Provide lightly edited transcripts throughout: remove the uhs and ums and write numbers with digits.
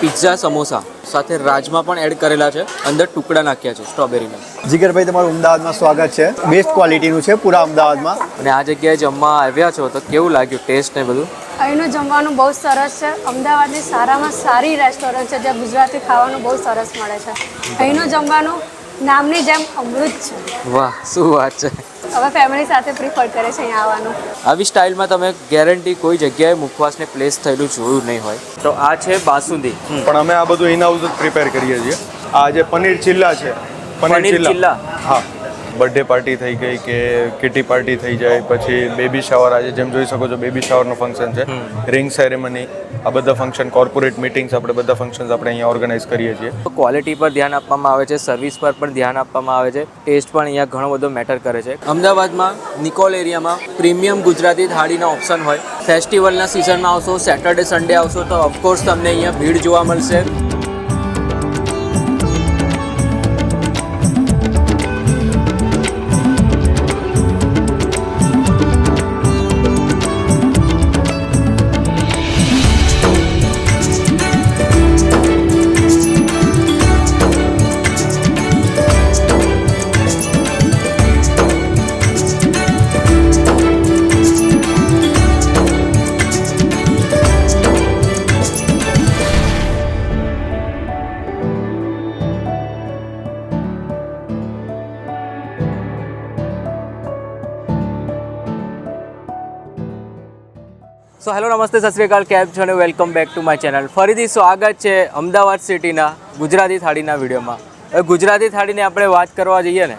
Pizza samosa સાથે રાજમા પણ add કરેલા છે, અંદર ટુકડા નાખ્યા છે સ્ટ્રોબેરીના. જીગરભાઈ, તમારું અમદાવાદમાં સ્વાગત છે. બેસ્ટ ક્વોલિટીનું છે પૂરા અમદાવાદમાં. અને આ જગ્યાએ જમવા આવ્યા છો તો કેવું લાગ્યું ટેસ્ટ ને બધું? અહીંનું જમવાનું બહુ સરસ છે. અમદાવાદની સારામાં સારી રેસ્ટોરન્ટ છે જ્યાં ગુજરાતી ખાવાનું બહુ સરસ મળે છે. અહીંનું જમવાનું નામની જેમ અમૃત છે. વાહ, શું વાત છે. હવે ફેમિલી સાથે પ્રિફર કરે છે અહીંયા આવવાનું. આવી સ્ટાઇલમાં તમે ગેરંટી કોઈ જગ્યાએ મુખવાસને પ્લેસ થયેલું જોયું નહીં હોય. તો આ છે બાસુંદી. પણ અમે આ બધું ઇન હાઉસ જ પ્રિપેર કરીએ છીએ. આ જે પનીર ચિલ્લા છે, પનીર ચિલ્લા. હા, બર્થડે પાર્ટી થઈ ગઈ કે કિટી પાર્ટી થઈ જાય, પછી બેબી શાવર, આજે જેમ જોઈ શકો છો બેબી શાવરનું ફંક્શન છે, રિંગ સેરેમની, આ બધા ફંક્શન, કોર્પોરેટ મીટિંગ્સ, આપણે બધા ફંક્શન્સ આપણે અહીંયા ઓર્ગેનાઇઝ કરીએ છીએ. ક્વોલિટી પર ધ્યાન આપવામાં આવે છે, સર્વિસ પર પણ ધ્યાન આપવામાં આવે છે, ટેસ્ટ પણ અહીંયા ઘણો બધો મેટર કરે છે. અમદાવાદમાં નિકોલ એરિયામાં પ્રીમિયમ ગુજરાતી થાળીના ઓપ્શન હોય. ફેસ્ટિવલના સિઝનમાં આવશો, સેટરડે સન્ડે આવશો તો ઓફકોર્સ તમને અહીંયા ભીડ જોવા મળશે. સો હેલો, નમસ્તે, સત શ્રી અકાલ, કેમ છો અને welcome back to my channel. ફરીથી સ્વાગત છે અમદાવાદ સિટીના ગુજરાતી થાળીના વિડીયોમાં. હવે ગુજરાતી થાળીની આપણે વાત કરવા જઈએ ને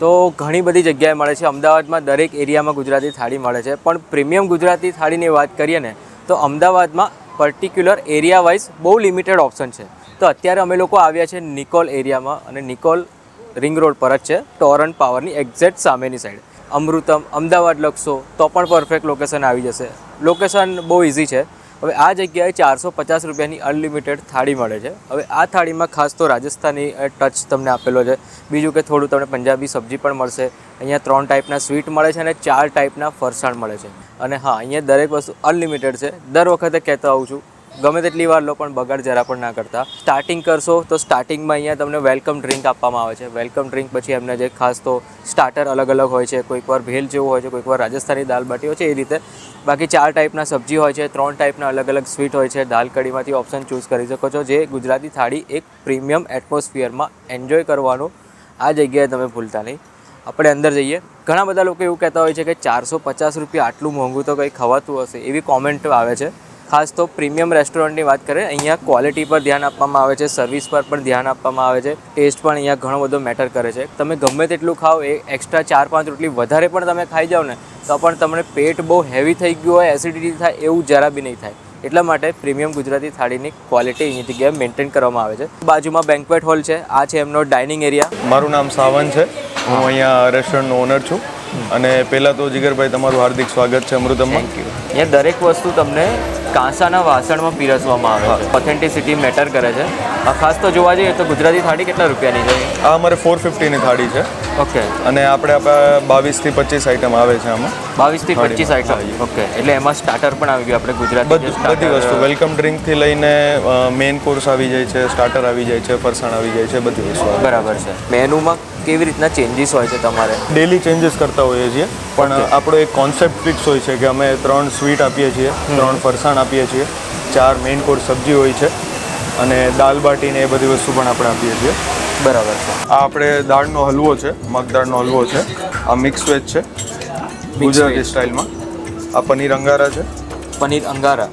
તો ઘણી બધી જગ્યાએ મળે છે. અમદાવાદમાં દરેક એરિયામાં ગુજરાતી થાળી મળે છે, પણ પ્રીમિયમ ગુજરાતી થાળીની વાત કરીએ ને તો અમદાવાદમાં પર્ટિક્યુલર એરિયા વાઇઝ બહુ લિમિટેડ ઓપ્શન છે. તો અત્યારે અમે લોકો આવ્યા છે નિકોલ એરિયામાં, અને નિકોલ રિંગ રોડ પર જ છે, ટોરન્ટ પાવરની એક્ઝેક્ટ સામેની સાઈડ. અમૃતમ અમદાવાદ લખશો તો પણ પરફેક્ટ લોકેશન આવી જશે. લોકેશન બહુ ઇઝી છે. હવે આ જગ્યાએ 450 રૂપિયાની અનલિમિટેડ થાળી મળે છે. હવે આ થાળીમાં ખાસ તો રાજસ્થાની ટચ તમને આપેલો છે. બીજું કે થોડું તમને પંજાબી સબ્જી પણ મળશે. અહીંયા 3 ટાઈપના સ્વીટ મળે છે અને 4 ટાઈપના ફરસાણ મળે છે. અને હા, અહીંયા દરેક વસ્તુ અનલિમિટેડ છે. દર વખતે કહેતો આવું છું, ગમે તેટલી વાર લો પણ બગાડ જરા પણ ના કરતા. સ્ટાર્ટિંગ કરશો તો સ્ટાર્ટિંગમાં અહીંયા તમને વેલકમ ડ્રિંક આપવામાં આવે છે. વેલકમ ડ્રિંક પછી એમને જે ખાસ તો સ્ટાર્ટર અલગ અલગ હોય છે, કોઈક વાર ભેલ જેવું હોય છે, કોઈક વાર રાજસ્થાની દાલ બાટી હોય છે, એ રીતે. બાકી 4 ટાઈપના સબ્જી હોય છે, 3 ટાઈપના અલગ અલગ સ્વીટ હોય છે. દાલ કઢીમાંથી ઓપ્શન ચૂઝ કરી શકો છો. જે ગુજરાતી થાળી એક પ્રીમિયમ એટમોસ્ફિયરમાં એન્જોય કરવાનું આ જગ્યાએ તમે ભૂલતા નહીં. આપણે અંદર જઈએ. ઘણા બધા લોકો એવું કહેતા હોય છે કે 450 રૂપિયા આટલું મોંઘું તો કંઈ ખવાતું હશે, એવી કોમેન્ટ આવે છે. ખાસ તો પ્રીમિયમ રેસ્ટોરન્ટની વાત કરીએ, અહીંયા ક્વોલિટી પર ધ્યાન આપવામાં આવે છે, સર્વિસ પર પણ ધ્યાન આપવામાં આવે છે, ટેસ્ટ પણ અહીંયા ઘણો બધો મેટર કરે છે. તમે ગમે તેટલું ખાઓ, એ એક્સ્ટ્રા 4-5 રોટલી વધારે પણ તમે ખાઈ જાઓ ને તો પણ તમને પેટ બહુ હેવી થઈ ગયું હોય, એસિડિટી થાય એવું જરા બી નહીં થાય. એટલા માટે પ્રીમિયમ ગુજરાતી થાળીની ક્વોલિટી અહીંની જગ્યાએ મેન્ટેન કરવામાં આવે છે. બાજુમાં બેન્ક્વેટ હોલ છે. આ છે એમનો ડાઇનિંગ એરિયા. મારું નામ સાવન છે, હું અહીંયા રેસ્ટોરન્ટનો ઓનર છું. અને પહેલાં તો જીગરભાઈ, તમારું હાર્દિક સ્વાગત છે અમૃતમમાં. Thank you. અહીંયા દરેક વસ્તુ તમને કાંસાના વાસણમાં પીરસવામાં આવે છે. ઓથેન્ટિસિટી મેટર કરે છે. ખાસ તો જોવા જઈએ તો ગુજરાતી થાળી કેટલા રૂપિયાની છે? આ અમારે 450ની થાળી છે. ઓકે. અને આપણે 22 થી 25 આઈટમ આવે છે આમાં. 22 થી 25 આઈટમ. ઓકે, એટલે એમાં સ્ટાર્ટર પણ આવી ગયું. આપણે ગુજરાતી બધી વસ્તુ, વેલકમ ડ્રિંકથી લઈને મેઇન કોર્સ આવી જાય છે, સ્ટાર્ટર આવી જાય છે, ફરસાણ આવી જાય છે, બધી વસ્તુ. બરાબર છે. મેનુમાં કેવી રીતના ચેન્જીસ હોય છે તમારે? ડેલી ચેન્જીસ કરતા હોઈએ છીએ, પણ આપણો એક કોન્સેપ્ટ ફિક્સ હોય છે કે અમે 3 સ્વીટ આપીએ છીએ, 3 ફરસાણ આપીએ છીએ, 4 મેઇન કોર્સ સબ્જી હોય છે, અને દાલ બાટી ને એ બધી વસ્તુ પણ આપણે આપીએ છીએ. બરાબર છે. આ આપણે દાળનો હલવો છે, મગદાળનો હલવો છે. આ મિક્સ વેજ છે ગુજરાતી સ્ટાઇલમાં. આ પનીર અંગારા છે. પનીર અંગારા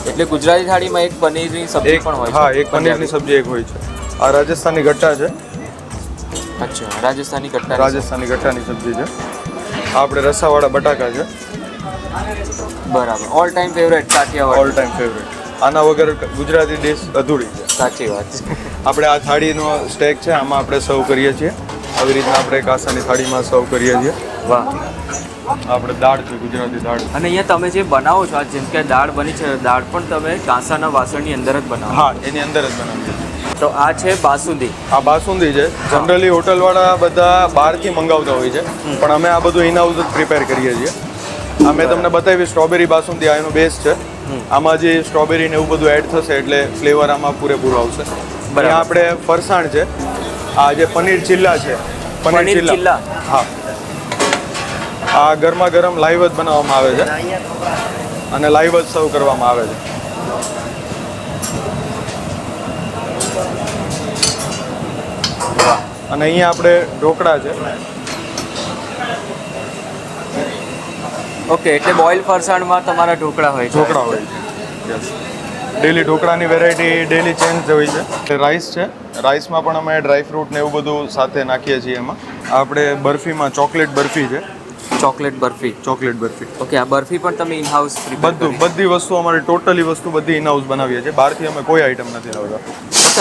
એટલે ગુજરાતી થાળીમાં એક પનીરની સબ્જી પણ હોય છે. હા, એક પનીરની સબ્જી એક હોય છે. આ રાજસ્થાની ગટ્ટા છે. અચ્છા, રાજસ્થાની ગટ્ટા. રાજસ્થાની ગટ્ટાની સબ્જી છે. આ આપણે રસાવાળા બટાકા છે. બરાબર. All time favourite Kathiawad. All time favourite. આના વગર ગુજરાતી ડિશ અધૂરી છે. સાચી વાત છે. આપણે આ થાળીનો સ્ટેક છે, આમાં આપણે સર્વ કરીએ છીએ. આવી રીતના આપણે કાંસાની થાળીમાં સર્વ કરીએ છીએ. વાહ. આપણે દાળ છે, ગુજરાતી દાળ. અને અહીંયા તમે જે બનાવો છો, જેમ કે દાળ બની છે, દાળ પણ તમે કાંસાના વાસણની અંદર જ બનાવો? હા, એની અંદર જ બનાવીએ. તો આ છે બાસુંદી. આ બાસુંદી છે. જનરલી હોટલવાળા બધા બહારથી મંગાવતા હોય છે, પણ અમે આ બધું ઇન હાઉસ જ પ્રિપેર કરીએ છીએ. આ મેં તમને બતાવી સ્ટ્રોબેરી બાસુંદી આ એનો બેઝ છે. આમાં જે સ્ટ્રોબેરી ને એવું બધું એડ થશે એટલે ફ્લેવર આમાં પૂરેપૂરો આવશે. બરાબર. અહીંયા આપણે ફરસાણ છે, આ જે પનીર ચિલ્લા છે, પનીર ચિલ્લા. હા, આ ગરમા ગરમ લાઈવ જ બનાવવામાં આવે છે અને લાઈવ જ સર્વ કરવામાં આવે છે. અને અહીંયા આપણે ઢોકળા છે. ઓકે, એટલે બોઇલ ફરસાણમાં તમારા ઢોકળા હોય છે. ઢોકળા હોય છે. યસ, ડેલી ઢોકળાની વેરાયટી ડેલી ચેન્જ હોય છે. રાઈસ છે, રાઈસમાં પણ અમે ડ્રાયફ્રૂટ ને એવું બધું સાથે નાખીએ છીએ. એમાં આપણે બરફીમાં ચોકલેટ બરફી છે. Chocolate barfi. Chocolate barfi okay, આ બરફી પણ તમે ઇન હાઉસ બધી વસ્તુ અમારી ટોટલી વસ્તુ બધી ઇન હાઉસ બનાવીએ છીએ. બહારથી અમે કોઈ આઈટમ નથી લાવતા.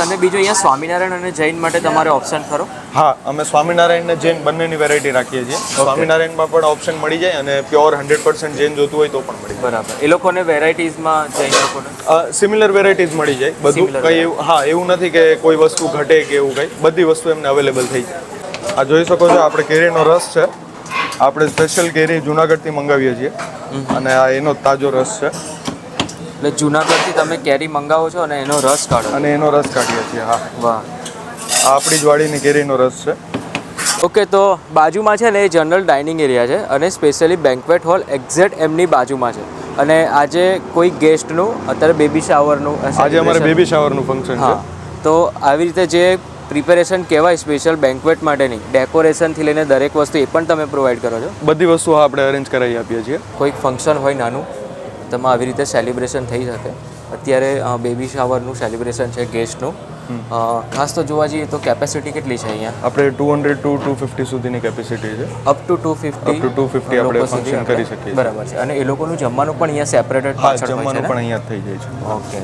અને બીજું અહીંયા સ્વામિનારાયણ અને જૈન માટે તમારે ઓપ્શન ખરો? હા, અમે સ્વામિનારાયણ ને જૈન બંનેની વેરાયટી રાખીએ છીએ. સ્વામિનારાયણમાં પણ ઓપ્શન મળી જાય અને પ્યોર 100% જૈન જોતું હોય તો પણ મળી જાય. બરાબર. એ લોકોને વેરાયટીઝમાં જૈન લોકોને સિમિલર વેરાયટીઝ મળી જાય બધું. Similar કંઈ એવું હા એવું નથી કે કોઈ વસ્તુ ઘટે કે એવું કંઈ. બધી વસ્તુ એમને અવેલેબલ થઈ જાય. આ જોઈ શકો છો આપણે કેરીનો રસ છે. આપણે સ્પેશિયલ કેરી જુનાગઢથી મંગાવીએ છીએ અને આ એનો તાજો રસ છે. એટલે જુનાગઢથી તમે કેરી મંગાવો છો અને એનો રસ કાઢો. અને એનો રસ કાઢીએ છીએ. હા, વાહ. આ આપણી જ વાડીની કેરીનો રસ છે. ઓકે, તો બાજુમાં છે ને એ જનરલ ડાઇનિંગ એરિયા છે અને સ્પેશિયલી બેન્ક્વેટ હોલ એક્ઝેક્ટ એમની બાજુમાં છે. અને આજે કોઈ ગેસ્ટનું અત્યારે બેબી શાવરનું આજે અમારે બેબી શાવરનું ફંક્શન છે. હા, તો આવી રીતે જે પ્રિપેરેશન કહેવાય સ્પેશિયલ બેન્ક્વેટ માટેની ડેકોરેશનથી લઈને દરેક વસ્તુ એ પણ તમે પ્રોવાઈડ કરો છો? બધી વસ્તુ આપણે અરેન્જ કરાવી આપીએ છીએ. કોઈક ફંક્શન હોય નાનું, તમે આવી રીતે સેલિબ્રેશન થઈ શકે. અત્યારે બેબી શાવરનું સેલિબ્રેશન છે ગેસ્ટનું. ખાસ તો જોવા જઈએ તો કેપેસિટી કેટલી છે અહીંયા? આપણે 200 to 250 સુધીની કેપેસિટી છે. અપ ટુ 250 આપણે ફંક્શન કરી શકીએ. બરાબર છે. અને એ લોકોનું જમવાનું પણ અહીંયા સેપરેટેડ હા, જમવાનું પણ અહીંયા જ થઈ જાય છે. ઓકે,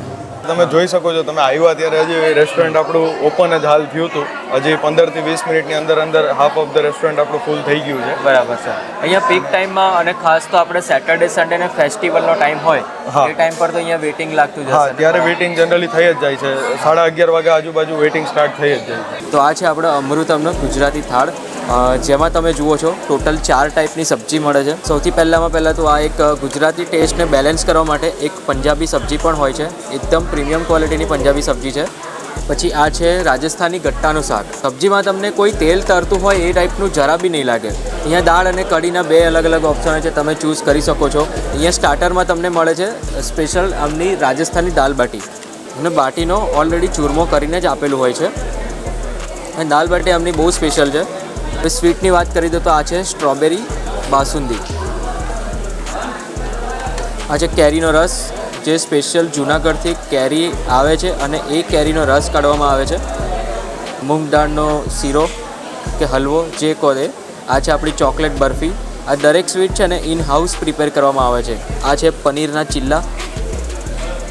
તમે જોઈ શકો છો, તમે આવ્યા ત્યારે હજી રેસ્ટોરન્ટ આપણું ઓપન જ હાલ થયું હતું. હજી 15 થી 20 મિનિટની અંદર હાફ ઓફ ધ રેસ્ટોરન્ટ આપણું ફૂલ થઈ ગયું છે. બરાબર છે. અહીંયા પીક ટાઈમમાં અને ખાસ તો આપણે સેટરડે સન્ડે ને ફેસ્ટિવલનો ટાઈમ હોય હા. એ ટાઈમ પર તો અહીંયા વેટિંગ લાગતું જ હા, હશે. ત્યારે વેઇટિંગ જનરલી થઈ જ જાય છે. 11:30 વાગ્યા આજુબાજુ વેઇટિંગ સ્ટાર્ટ થઈ જ જાય છે. તો આ છે આપણો અમૃતમનો ગુજરાતી થાળ, જેમાં તમે જુઓ છો ટોટલ 4 ટાઈપની સબ્જી મળે છે. સૌથી પહેલાં તો આ એક ગુજરાતી ટેસ્ટને બેલેન્સ કરવા માટે એક પંજાબી સબ્જી પણ હોય છે. એકદમ પ્રીમિયમ ક્વોલિટીની પંજાબી સબ્જી છે. પછી આ છે રાજસ્થાની ગટ્ટાનું શાક. સબ્જીમાં તમને કોઈ તેલ તરતું હોય એ ટાઈપનું જરા બી નહીં લાગે. અહીંયા દાળ અને કઢીના 2 અલગ અલગ ઓપ્શન છે, તમે ચૂઝ કરી શકો છો. અહીંયા સ્ટાર્ટરમાં તમને મળે છે સ્પેશિયલ આમની રાજસ્થાની દાલ બાટી. અને બાટીનો ઓલરેડી ચૂરમો કરીને જ આપેલું હોય છે. અને દાલ બાટી આમની બહુ સ્પેશિયલ છે. હવે સ્વીટની વાત કરી દો તો આ છે સ્ટ્રોબેરી બાસુંદી. આ છે કેરીનો રસ, જે સ્પેશિયલ જૂનાગઢથી કેરી આવે છે અને એ કેરીનો રસ કાઢવામાં આવે છે. મૂંગ દાળનો શીરો કે હલવો જે કહો તે. આ છે આપણી ચોકલેટ બરફી. આ દરેક સ્વીટ છે ને ઇન હાઉસ પ્રિપેર કરવામાં આવે છે. આ છે પનીરના ચિલ્લા,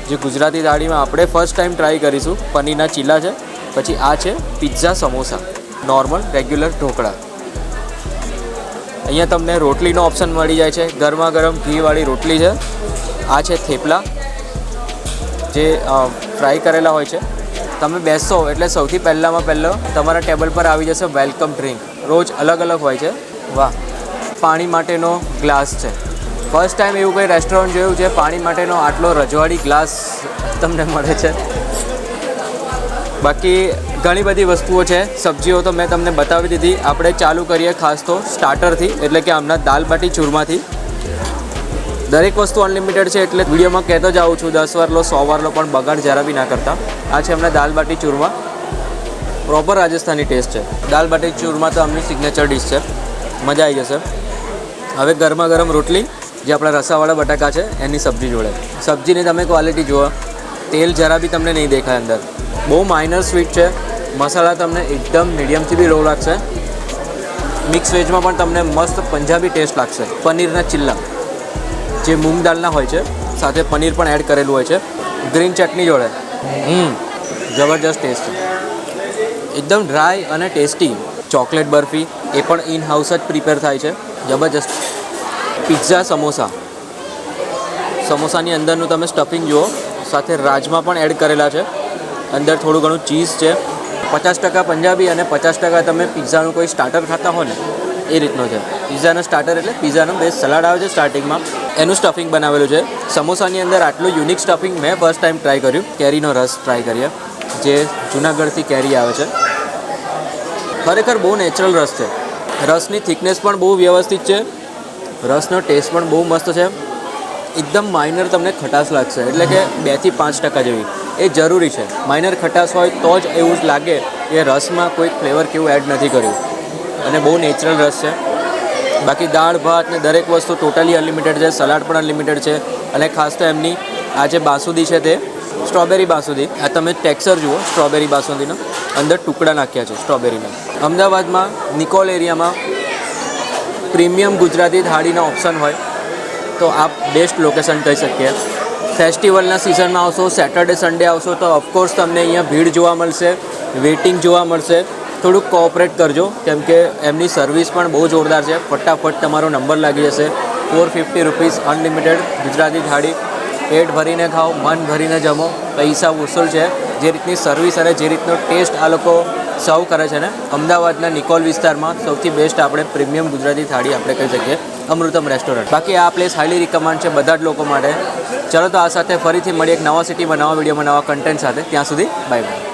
જે ગુજરાતી થાળીમાં આપણે ફર્સ્ટ ટાઈમ ટ્રાય કરીશું. પનીરના ચિલ્લા છે. પછી આ છે pizza samosa, normal regular dhokla. અહીંયા તમને રોટલીનો ઓપ્શન મળી જાય છે, ગરમા ગરમ ઘીવાળી રોટલી છે. આ છે થેપલા, જે ફ્રાય કરેલા હોય છે. તમે બેસશો એટલે સૌથી પહેલો તમારા ટેબલ પર આવી જશે વેલકમ ડ્રિંક. રોજ અલગ અલગ હોય છે. વાહ. પાણી માટેનો ગ્લાસ છે. ફર્સ્ટ ટાઈમ એવું કંઈ રેસ્ટોરન્ટ જોયું છે પાણી માટેનો આટલો રજવાડી ગ્લાસ તમને મળે છે. બાકી ઘણી બધી વસ્તુઓ છે. સબ્જીઓ તો મેં તમને બતાવી દીધી. આપણે ચાલુ કરીએ ખાસ તો સ્ટાર્ટરથી, એટલે કે આમના દાલ બાટી ચૂરમાથી. દરેક વસ્તુ અનલિમિટેડ છે એટલે વિડીયોમાં કહેતો જાઉં છું, 10 વાર લો 100 વાર લો પણ બગાડ જરા બી ના કરતા. આ છે એમના દાલ બાટી ચૂરમા. પ્રોપર રાજસ્થાની ટેસ્ટ છે. દાલ બાટી ચૂરમા તો આમની સિગ્નેચર ડિશ છે. મજા આવી જશે. હવે ગરમા ગરમ રોટલી, જે આપણા રસાવાળા બટાકા છે એની સબ્જી જોડે. સબ્જીની તમે ક્વોલિટી જુઓ, તેલ જરા બી તમને નહીં દેખાય અંદર. બહુ માઇનર સ્વીટ છે. મસાલા તમને એકદમ મીડિયમથી બી લો લાગશે. મિક્સ વેજમાં પણ તમને મસ્ત પંજાબી ટેસ્ટ લાગશે. પનીરના ચિલ્લા, જે મૂંગ દાળના હોય છે, સાથે પનીર પણ એડ કરેલું હોય છે. ગ્રીન ચટણી જોડે જબરજસ્ત ટેસ્ટ છે. એકદમ ડ્રાય અને ટેસ્ટી. ચોકલેટ બરફી, એ પણ ઇન હાઉસ જ પ્રિપેર થાય છે. જબરજસ્ત. પિઝા સમોસા, સમોસાની અંદરનું તમે સ્ટફિંગ જુઓ, સાથે રાજમા પણ એડ કરેલા છે. અંદર થોડું ઘણું ચીઝ છે. 50% પંજાબી અને 50% તમે પિઝાનું કોઈ સ્ટાર્ટર ખાતા હો ને એ રીતનો છે. પિઝાનો સ્ટાર્ટર એટલે પિઝાનો બેસ્ટ સલાડ આવે છે સ્ટાર્ટિંગમાં, એનું સ્ટફિંગ બનાવેલું છે. સમોસાની અંદર આટલું યુનિક સ્ટફિંગ મેં ફર્સ્ટ ટાઈમ ટ્રાય કર્યું. કેરીનો રસ ટ્રાય કરીએ, જે જૂનાગઢથી કેરી આવે છે. ખરેખર બહુ નેચરલ રસ છે. રસની થિકનેસ પણ બહુ વ્યવસ્થિત છે, રસનો ટેસ્ટ પણ બહુ મસ્ત છે. એકદમ માઇનર તમને ખટાશ લાગશે, એટલે કે 2 થી 5% જેવી. એ જરૂરી છે. માઇનર ખટાશ હોય તો જ એવું જ લાગે કે રસમાં કોઈ ફ્લેવર કેવું એડ નથી કર્યું, અને બહુ નેચરલ રસ છે. બાકી દાળ ભાત ને દરેક વસ્તુ ટોટલી અનલિમિટેડ છે. સલાડ પણ અનલિમિટેડ છે. અને ખાસ તો એમની આ જે બાસુંદી છે તે સ્ટ્રોબેરી બાસુંદી. આ તમે ટેક્સચર જુઓ સ્ટ્રોબેરી બાસુંદીનો, અંદર ટુકડા નાખ્યા છે સ્ટ્રોબેરીના. અમદાવાદમાં નિકોલ એરિયામાં પ્રીમિયમ ગુજરાતી થાળીનો ઓપ્શન હોય તો આ બેસ્ટ લોકેશન કહી શકીએ. ફેસ્ટિવલના સિઝનમાં આવશો, સેટરડે સન્ડે આવશો તો ઓફકોર્સ તમને અહીંયા ભીડ જોવા મળશે, વેઇટિંગ જોવા મળશે. થોડુંક કોઓપરેટ કરજો, કેમ કે એમની સર્વિસ પણ બહુ જોરદાર છે. ફટાફટ તમારો નંબર લાગી જશે. 450 રૂપીસ અનલિમિટેડ ગુજરાતી થાળી. પેટ ભરીને ખાઓ, મન ભરીને જમો, પૈસા વસૂલ છે. જે રીતની સર્વિસ અને જે રીતનો ટેસ્ટ આ લોકો સર્વ કરે છે ને, અમદાવાદના નિકોલ વિસ્તારમાં સૌથી બેસ્ટ આપણે પ્રીમિયમ ગુજરાતી થાળી આપણે કહી શકીએ અમૃતમ રેસ્ટોરન્ટ. બાકી આ પ્લેસ હાઈલી રિકમેન્ડ છે બધા જ લોકો માટે. ચલો તો આ સાથે ફરીથી મળીએ એક નવા સિટીમાં, નવા વિડીયોમાં, નવા કન્ટેન્ટ સાથે. ત્યાં સુધી બાય બાય.